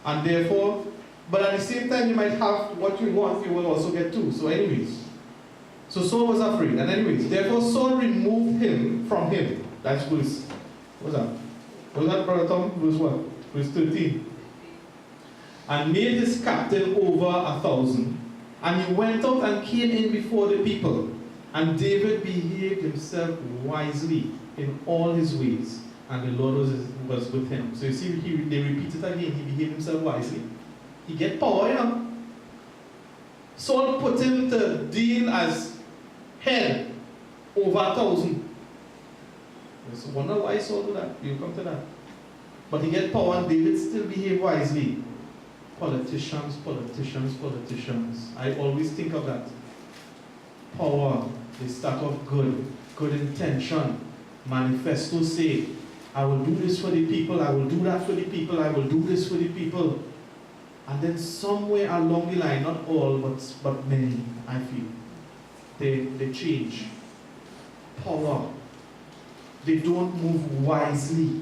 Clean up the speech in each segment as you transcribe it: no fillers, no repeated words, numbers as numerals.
And therefore, but at the same time, you might have what you want, you will also get too. So anyways, so Saul was afraid. And anyways, therefore Saul removed him from him. That's verse, what's that? What's that, Brother Tom? Verse what? Verse 13. And made his captain over 1,000. And he went out and came in before the people. And David behaved himself wisely in all his ways. And the Lord was with him. So you see, they repeat it again. He behaved himself wisely. He get power, you know. Saul put him to deal as head over 1,000. So wonder why Saul do that. You'll come to that. But he get power and David still behave wisely. Politicians, politicians, politicians. I always think of that. Power, they start off good. Good intention. Manifesto say, I will do this for the people, I will do that for the people, I will do this for the people. And then somewhere along the line, not all, but many, I feel, they change. Power. They don't move wisely.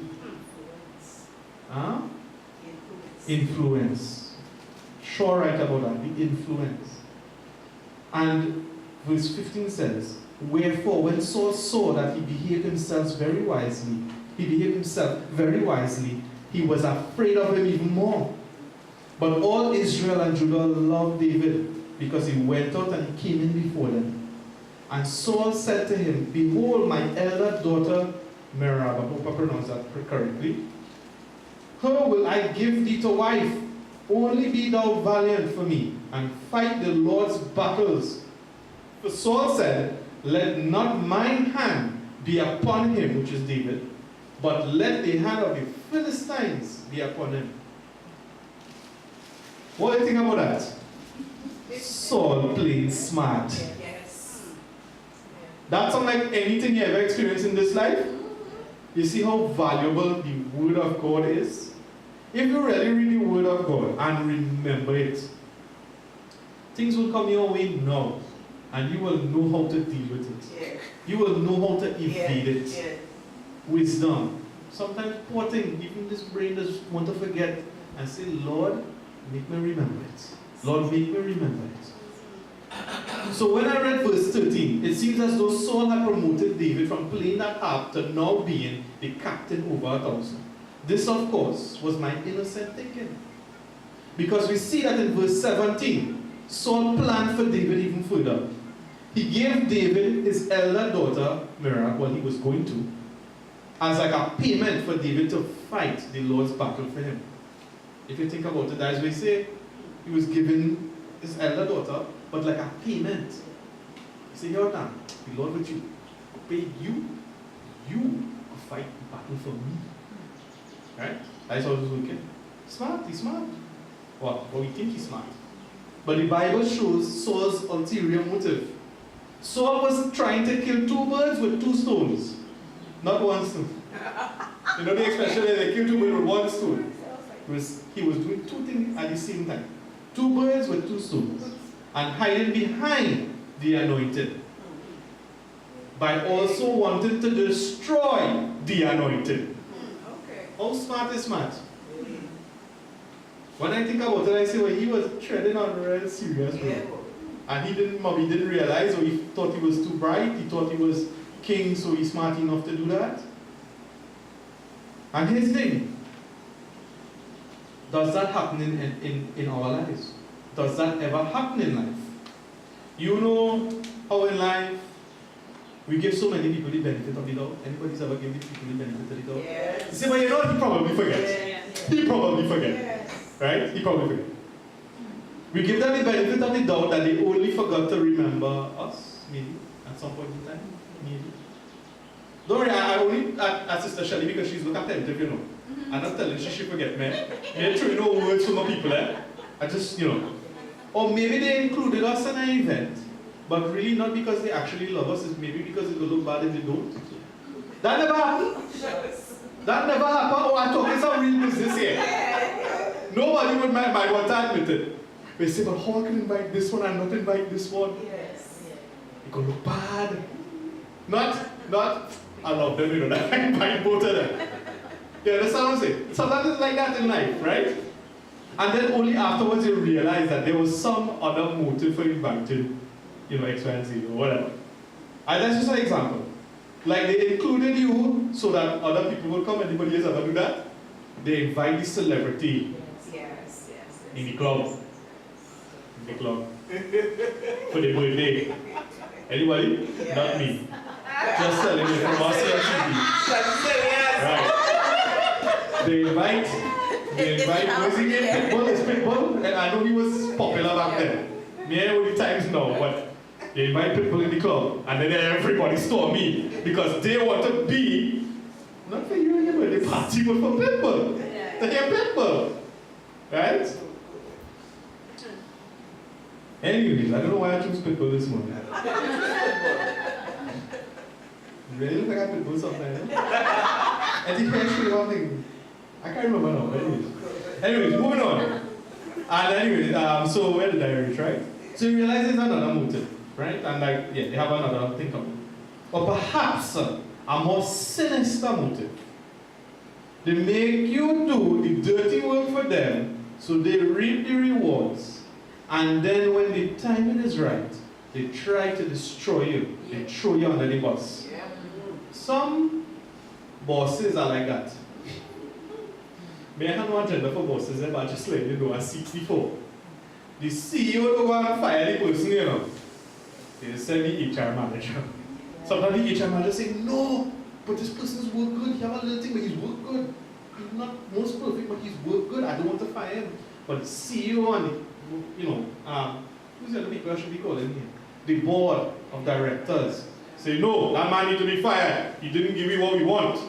Huh? Influence. Sure, right about that, the influence. And verse 15 says, wherefore, when Saul saw that he behaved himself very wisely, he was afraid of him even more. But all Israel and Judah loved David, because he went out and he came in before them. And Saul said to him, behold, my elder daughter Merab, I hope I pronounced that correctly, her will I give thee to wife. Only be thou valiant for me, and fight the Lord's battles. For Saul said, let not mine hand be upon him, which is David, but let the hand of the Philistines be upon him. What do you think about that? Saul playing smart. Yes. That's unlike anything you ever experienced in this life. You see how valuable the Word of God is? If you really read the Word of God and remember it, things will come your way now, and you will know how to deal with it. Yeah. You will know how to evade it. Yeah. Wisdom. Sometimes poor thing, even this brain does want to forget and say, Lord, make me remember it. Lord, make me remember it. So when I read verse 13, it seems as though Saul had promoted David from playing that harp to now being the captain over 1,000. This, of course, was my innocent thinking. Because we see that in verse 17, Saul planned for David even further. He gave David his elder daughter, Merab, what he was going to, as like a payment for David to fight the Lord's battle for him. If you think about it, as we say, he was given his elder daughter, but like a payment. You say, here now, the Lord with you. I'll pay you to fight the battle for me. Right? That's how he's working. Smart, he's smart. Well, we think he's smart. But the Bible shows Saul's ulterior motive. Saul was trying to kill 2 birds with 2 stones. Not 1 stone. You know the expression that they kill 2 birds with 1 stone? He was doing 2 things at the same time. 2 birds with 2 stones. And hiding behind the anointed. By also wanting to destroy the anointed. Okay. How smart is smart? When I think about it, I say, well, he was treading on a real serious road. And he didn't realize, or he thought he was too bright, he thought he was king, so he's smart enough to do that. And here's the thing. Does that happen in our lives? Does that ever happen in life? You know how in life we give so many people the benefit of the doubt. Anybody's ever given people the benefit of the doubt? Yes. You say, well, you know, he probably forgets. Yes. He probably forgets. Yes. Right? He probably forgets. We give them the benefit of the doubt that they only forgot to remember us, maybe, at some point in time. Maybe. Don't worry, I only at Sister Shelley because she's not attentive, you know. I'm not telling she forget me. They're throwing no words from my people, eh? I just, you know. Or maybe they included us in an event, but really not because they actually love us, it's maybe because it will look bad if they don't. That never happened. That never happened. Oh, I'm talking some real business here. Nobody would mind want to admit it. They say, but how can I invite this one and not invite this one? Yes. It could look bad. Not, I love them, you know, I invite both of them. You understand what I'm saying? Sometimes it's like that in life, right? And then only afterwards you realize that there was some other motive for inviting, X, Y, and Z, or whatever. And that's just an example. Like they included you so that other people will come. Anybody else ever do that? They invite the celebrity in the club. In the club. For the birthday. Anybody? Yes. Not me. Just telling you from our CRTV. Right. They invite, was he named Pitbull? Is Pitbull? And I know he was popular back then. Me and all the times now, but they invite Pitbull in the club, and then everybody storm me because they want to be, not for you and your birthday party, but for Pitbull. To hear Pitbull. Right? Anyways, I don't know why I chose Pitbull this morning. Really look like I Pitbull sometimes. I think I should one thing. I can't remember now. Anyways, moving on. And anyways, so where did I reach, right? So you realize there's another motive, right? And they have another thing coming. Or perhaps a more sinister motive. They make you do the dirty work for them so they reap the rewards. And then when the timing is right, they try to destroy you. They throw you under the bus. Some bosses are like that. May I have no agenda for bosses, but just let you know, I see before. The CEO will go and fire the person, They send the HR manager. Sometimes the HR manager say, no, but this person's work good. He have a little thing, but he's work good. He's not most perfect, but he's work good. I don't want to fire him. But the CEO and who's the other people I should be calling here? The board of directors say, no, that man needs to be fired. He didn't give me what we want.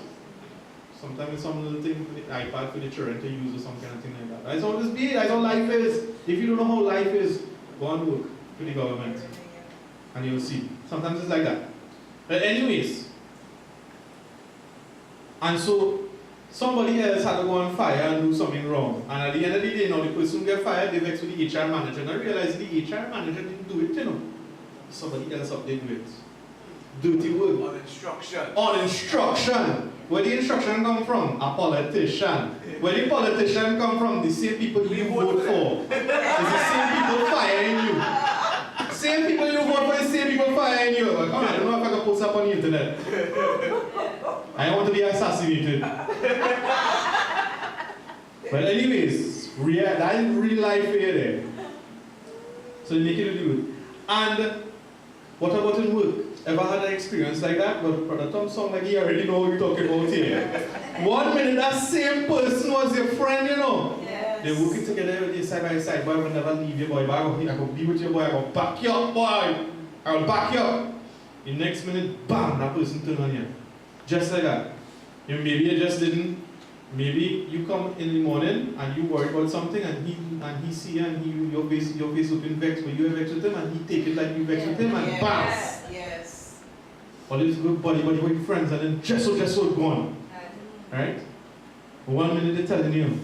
Sometimes it's some little thing for the iPad for the children to use or some kind of thing like that. That's all this be. That's all life is. If you don't know how life is, go and work for the government. And you'll see. Sometimes it's like that. But anyways, and so somebody else had to go and fire and do something wrong. And at the end of the day, now the person get fired, they vex with the HR manager. And I realized the HR manager didn't do it, Somebody else up there do it. Dirty work. On instruction. On instruction. Where the instruction come from? A politician. Where the politician come from? The same people you vote for. It's the same people firing you. Same people you vote for, the same people firing you. Come on, I don't know if I can post up on the internet. I don't want to be assassinated. But anyways, that is real life here there. So you make it do it. And what about in work? Ever had an experience like that? But Brother Tom sounds like he already know what we're talking about here. 1 minute that same person was your friend, Yes. They're working together with you side by side. Boy, I will never leave you, boy. I will be with you, boy. I will back you up, boy. I will back you up. The next minute, bam, that person turn on you. Just like that. Maybe you just didn't. Maybe you come in the morning and you worry about something and he see you and your face looking vexed, but you are vexed with him and he take it like you vexed with him and bam. Yes. All this good buddy with friends and then just so gone. Right? 1 minute they're telling you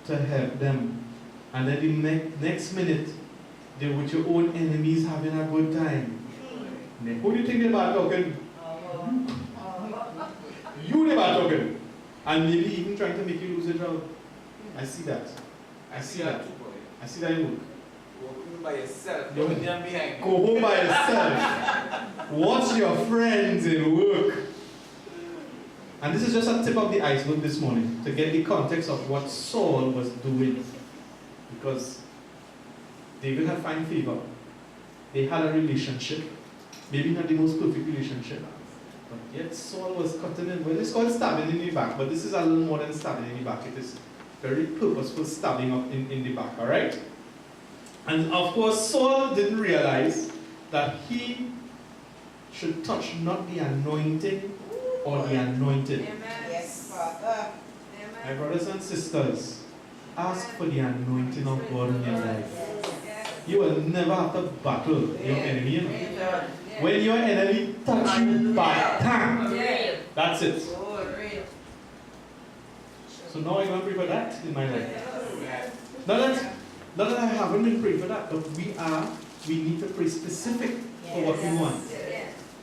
to help them. And then the next minute they're with your own enemies having a good time. Who do you think they're bad talking? You they're bad talking. And maybe even trying to make you lose a job. I see that. I see that. I see that in work. Go home by yourself. Don't behind. Go home by yourself. Watch your friends in work. And this is just a tip of the iceberg this morning to get the context of what Saul was doing. Because David had fine favor. They had a relationship. Maybe not the most perfect relationship. But yet Saul was cutting in. Well, it's called stabbing in the back, but this is a little more than stabbing in the back. It is very purposeful stabbing up in the back, alright? And of course, Saul didn't realize that he should touch not the anointing or the anointed. Amen. Yes, Father. My brothers and sisters, ask for the anointing of God in your life. You will never have to battle your enemy. When your enemy touch you bad time, that's it. So now I'm going to pray for that in my life. Not that I haven't been praying for that, but we need to pray specific for what we want.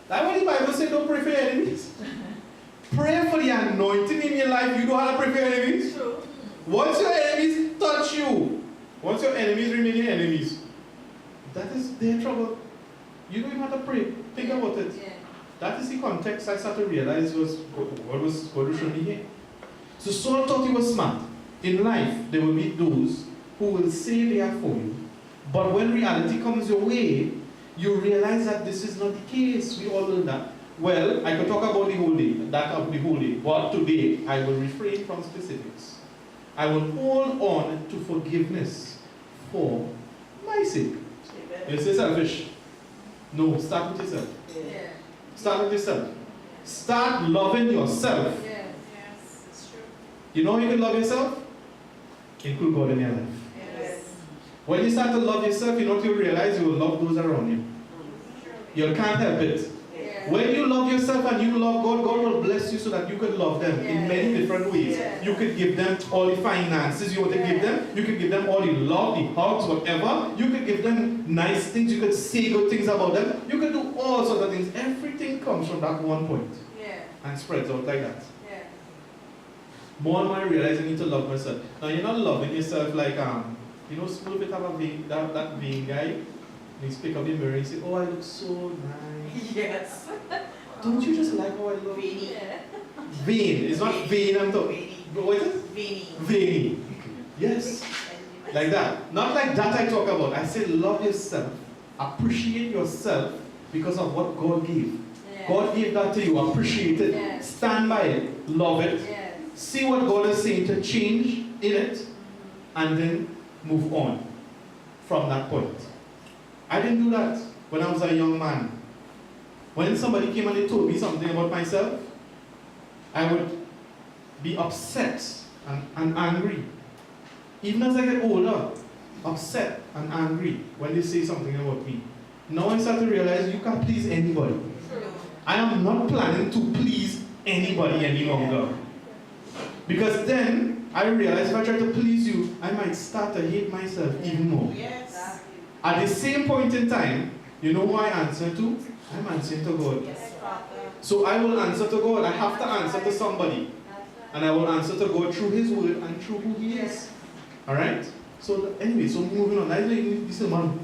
That's why the Bible says don't pray for your enemies. Pray for the anointing in your life. You know how to pray for your enemies? Once your enemies touch you, enemies remain your enemies, that is their trouble. You don't even have to pray. Think about it. Yeah. That is the context I started to realize was God was showing me here. So Saul thought he was smart. In life, there will be those who will say they are for you, but when reality comes your way, you realize that this is not the case. We all learn that. Well, I could talk about the whole day, but today I will refrain from specifics. I will hold on to forgiveness for my sake. You say selfish? No, start with yourself. Yeah. Start with yourself. Start loving yourself. Yeah. Yes, it's true. You know how you can love yourself? Include God in your life. Yes. When you start to love yourself, you know what you realize? You will love those around you. You can't help it. Yeah. When you love yourself and you love God, God will bless you so that you can love them in many different ways. Yeah. You could give them all the finances you want to give them. You could give them all the love, the hugs, whatever. You could give them nice things. You could say good things about them. You could do all sorts of things. Everything comes from that one point Yeah. and spreads out like that. Yeah. More and more I realize I need to love myself. Now you're not loving yourself like you know, school bit have a vain, that vain guy. And he's pick up the mirror and say, oh, I look so nice. Yes. Don't you just like how I look? Veiny. Vain. It's not vain, I'm talking. What is it? Veiny. Vain. Yes. Like that. Not like that I talk about. I say love yourself. Appreciate yourself because of what God gave. Yeah. God gave that to you. Appreciate it. Yeah. Stand by it. Love it. Yeah. See what God is saying to change in it. And then move on from that point. I didn't do that when I was a young man. When somebody came and they told me something about myself, I would be upset and angry. Even as I get older, upset and angry when they say something about me. Now I start to realize you can't please anybody. I am not planning to please anybody any longer. Because then I realize if I try to please you, I might start to hate myself even more. Yes. At the same point in time, you know who I answer to? I'm answering to God. Yes, Father. So I will answer to God. I have to answer to somebody. And I will answer to God through His word and through who He is. Alright? So anyway, so moving on. This is man.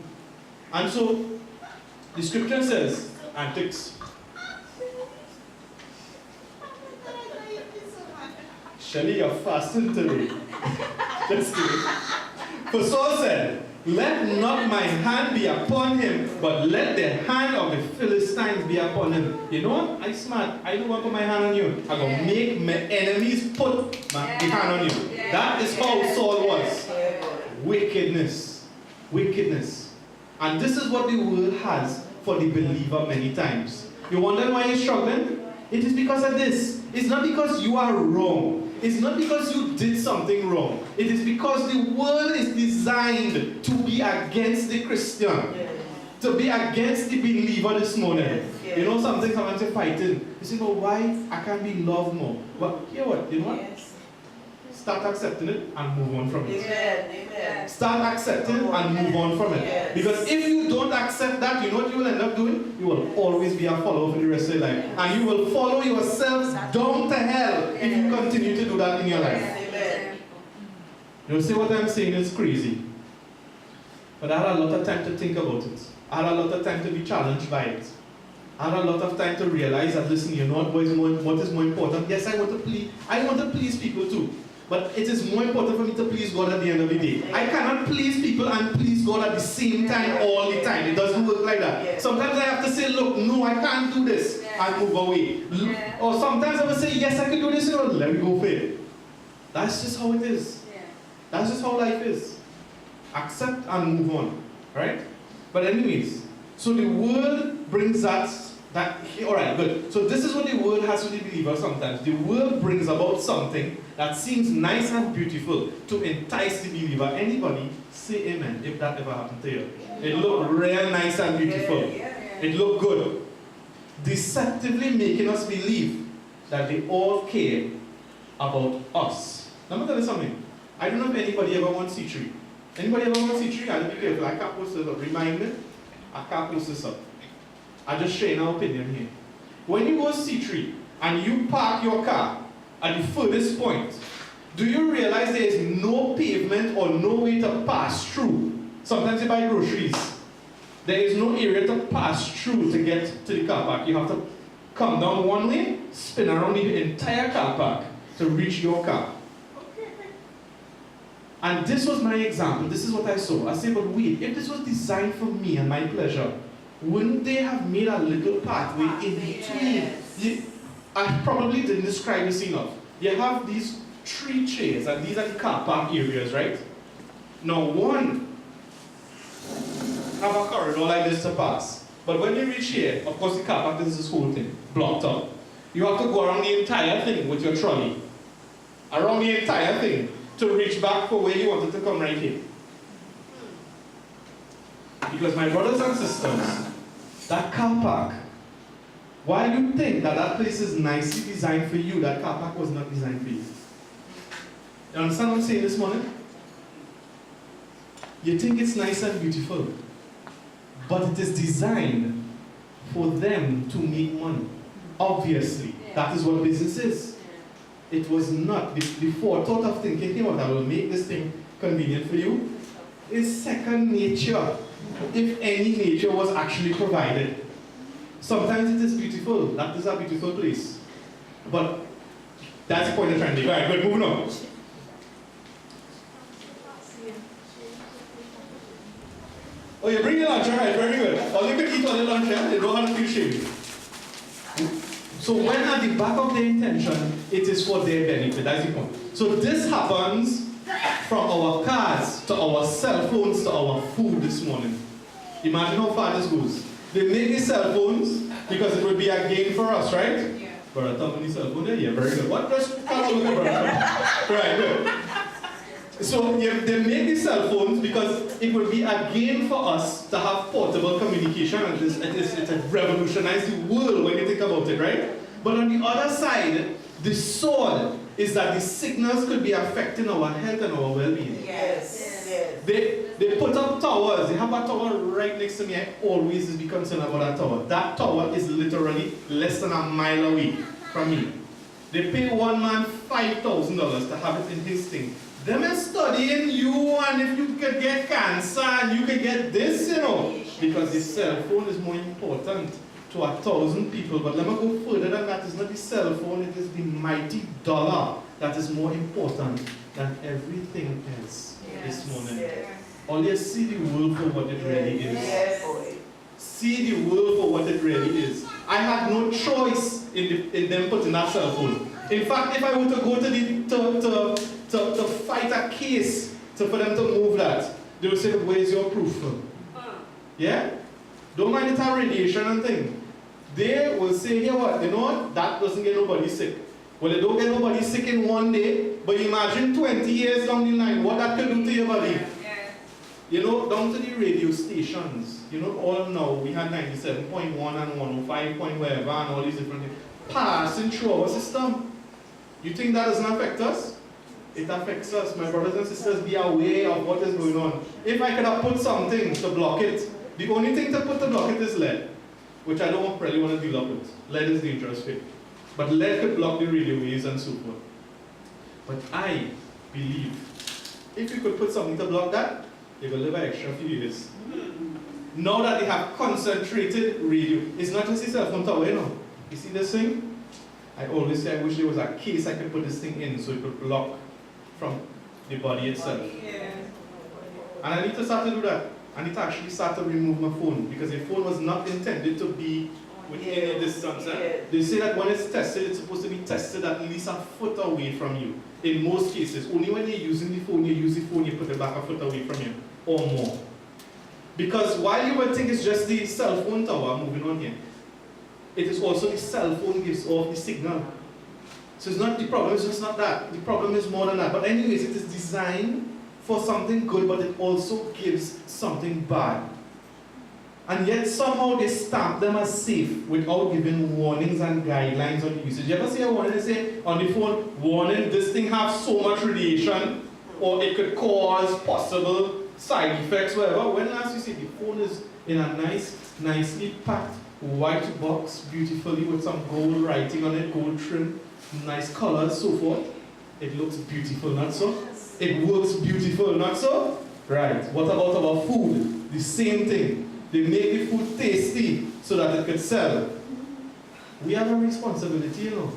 And so the scripture says, antics. Shelly, you're fasting today. Just kidding. For Saul said, let not my hand be upon him, but let the hand of the Philistines be upon him. You know what? I'm smart. I don't want to put my hand on you. I'm going to make my enemies put the hand on you. That is how Saul was. Wickedness. Wickedness. And this is what the world has for the believer many times. You wonder why you're struggling? It is because of this. It's not because you are wrong. It's not because you did something wrong. It is because the world is designed to be against the Christian. To be against the believer this morning. You know something, sometimes you're fighting. You say, well, why I can't be loved more? But hear what? You know what? Start accepting it and move on from it. Amen. Start accepting and move on from it. Yes. Because if you don't accept that, you know what you will end up doing? You will always be a follower for the rest of your life. And you will follow yourself down to hell if you continue to do that in your life. Amen. You'll say what I'm saying is crazy. But I had a lot of time to think about it. I had a lot of time to be challenged by it. I had a lot of time to realize that, listen, you know what is more important? Yes, I want to please people too. But it is more important for me to please God at the end of the day. I cannot please people and please God at the same time all the time. It doesn't work like that. Sometimes I have to say, look, no, I can't do this, and move away. Or sometimes I will say, yes, I can do this, and let me go for it. That's just how it is. That's just how life is. Accept and move on. Right? But anyways, so the world brings alright, good. So this is what the world has for the believer sometimes. The world brings about something that seems nice and beautiful to entice the believer. Anybody say amen if that ever happened to you? It looked real nice and beautiful. It looked good. Deceptively making us believe that they all care about us. Let me tell you something. I don't know if anybody ever wants C3. Anybody ever want C3? I'll be careful. I can't post this up. Remind me. I can't post this up. I just share an opinion here. When you go C3 and you park your car at the furthest point, Do you realize there is no pavement or no way to pass through? Sometimes you buy groceries. There is no area to pass through to get to the car park. You have to come down one way, spin around the entire car park to reach your car. And this was my example. This is what I saw. I said, but wait, if this was designed for me and my pleasure, wouldn't they have made a little pathway in between? I probably didn't describe this enough. You have these 3 chairs, and these are the car park areas, right? Now, one have a corridor like this to pass. But when you reach here, of course, the car park is this whole thing, blocked up. You have to go around the entire thing with your trolley. Around the entire thing to reach back for where you wanted to come right here. Because my brothers and sisters, that car park, while you think that that place is nicely designed for you, that car park was not designed for you. You understand what I'm saying this morning? You think it's nice and beautiful, but it is designed for them to make money. Obviously, that is what business is. It was not. The forethought of thinking, hey, I will make this thing convenient for you, is second nature, if any nature was actually provided. Sometimes it is beautiful. That is a beautiful place. But that's the point I'm trying to make. All right, good, moving on. Oh, you bring your lunch, all right, very good. All you can eat on your lunch, yeah? You don't have to feel shame. So when at the back of their intention, it is for their benefit, that's the point. So this happens from our cars, to our cell phones, to our food this morning. Imagine how far this goes. They make these cell phones because it would be a gain for us, right? Yeah. For a company cell phone, yeah, very good. What? Just come on with it, brother. Right, good. So yeah, they make these cell phones because it would be a gain for us to have portable communication, and it revolutionized the world when you think about it, right? But on the other side, the sword is that the signals could be affecting our health and our well-being. Yes. Yes. They put up towers. They have a tower right next to me. I always be concerned about that tower. That tower is literally less than a mile away from me. They pay one man $5,000 to have it in his thing. Them is studying you, and if you could get cancer and you could get this, you know, because the cell phone is more important to 1,000 people. But let me go further than that. It's not the cell phone, it is the mighty dollar that is more important than everything else this morning. Yes. Only see the world for what it really is. Yes. See the world for what it really is. I had no choice in them putting that cell phone. In fact, if I were to go to fight a case for them to move that, they would say, where's your proof? Yeah? Don't mind it have radiation and thing. They will say, here what, you know what, that doesn't get nobody sick. Well, they don't get nobody sick in one day, but imagine 20 years down the line, what that could do to your body. Yeah. You know, down to the radio stations, you know, all now, we had 97.1 and 105 point whatever and all these different things passing through our system. You think that doesn't affect us? It affects us. My brothers and sisters, be aware of what is going on. If I could have put something to block it, the only thing to put to block it is lead, which I don't really want to deal up with. Lead is dangerous fit. But lead could block the radio waves and so forth. But I believe if you could put something to block that, you will live an extra few years. Now that they have concentrated radio, it's not just a cell phone tower, you know. You see this thing? I always say I wish there was a case I could put this thing in so it could block from the body itself. Yeah. And I need to start to do that. I need to actually start to remove my phone because the phone was not intended to be within any distance. They say that when it's tested, it's supposed to be tested at least a foot away from you. In most cases, only when you're using the phone, you use the phone, you put it back a foot away from you or more. Because while you would think it's just the cell phone tower moving on here, it is also the cell phone gives off the signal. So it's not the problem, it's just not that. The problem is more than that. But anyways, it is designed for something good, but it also gives something bad. And yet somehow they stamp them as safe without giving warnings and guidelines on the usage. You ever see a warning, they say on the phone, warning, this thing has so much radiation, or it could cause possible side effects, whatever. When last you see the phone is in a nicely packed white box, beautifully with some gold writing on it, gold trim, nice colors, so forth. It looks beautiful, not so? It works beautiful, not so? Right. What about our food? The same thing. They make the food tasty so that it could sell. We have a responsibility, you know,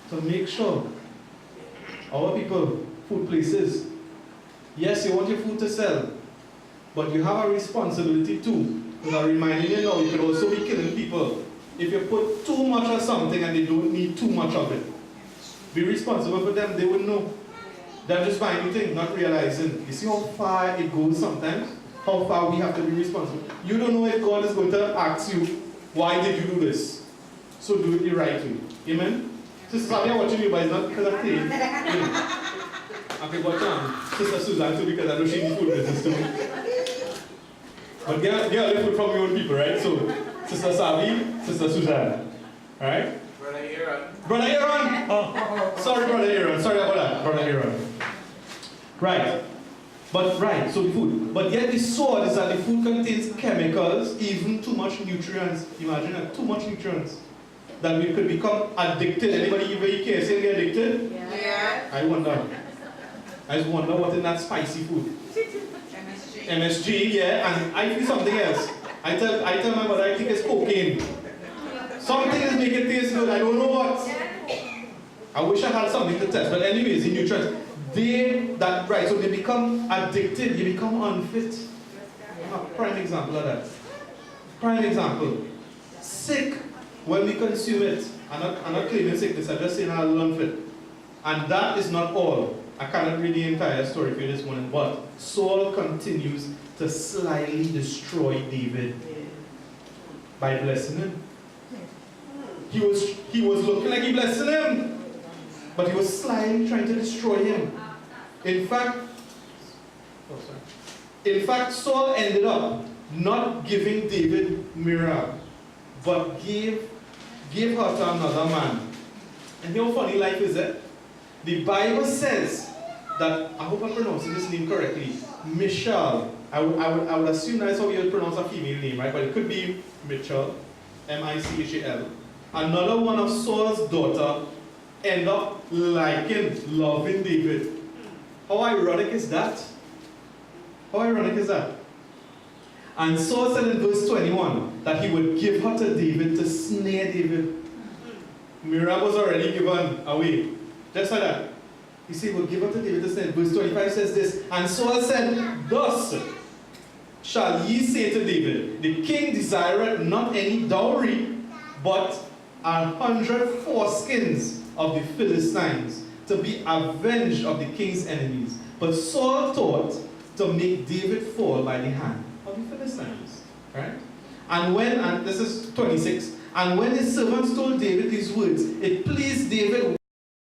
to make sure our people, food places, yes, you want your food to sell, but you have a responsibility too. Because I'm reminding you now, you could also be killing people if you put too much of something and they don't need too much of it. Be responsible for them, they wouldn't know. They're just buying anything, not realizing. You see how far it goes sometimes? How far we have to be responsible. You don't know if God is going to ask you, why did you do this? So do it the right way. Amen? Sister Sabi, I'm watching you, but it's not because of pain. Okay, watch Sister Suzanne too, because I know she needs food business too. But get a little food from your own people, right? So, Sister Sabi, Sister Suzanne. Alright? Brother Aaron. Brother Aaron! Oh, sorry, Brother Aaron. Sorry about that, Brother Aaron. Right. So the food. But yet the sword is that the food contains chemicals, even too much nutrients. Imagine that, too much nutrients. That we could become addicted. Anybody very care say get addicted? Yeah. I wonder. I just wonder what in that spicy food. MSG, yeah, and I feel something else. I tell my mother I think it's cocaine. Something is making it taste good, I don't know what. I wish I had something to test, but anyways, the nutrients. So they become addicted, they become unfit. Prime example of that. Prime example. Sick when we consume it. I'm not claiming sickness, I'm just saying I'm unfit. And that is not all. I cannot read the entire story for you this morning, but Saul continues to slyly destroy David by blessing him. He was looking like he blessing him, but he was slyly trying to destroy him. In fact, Saul ended up not giving David Miriam, but gave her to another man. And you know how funny life is it? The Bible says that, I hope I'm pronouncing this name correctly, Michal. I would assume that's how you would pronounce a female name, right? But it could be Michal, M-I-C-H-A-L. Another one of Saul's daughter end up loving David. How ironic is that? How ironic is that? And Saul said in verse 21 that he would give her to David to snare David. Miriam was already given away. Just like that. He said, we'll give her to David to snare. Verse 25 says this, and Saul said, thus shall ye say to David, the king desireth not any dowry, but 100 foreskins of the Philistines, to be avenged of the king's enemies. But Saul thought to make David fall by the hand of the Philistines. Right? And this is 26, and when his servants told David these words, it pleased David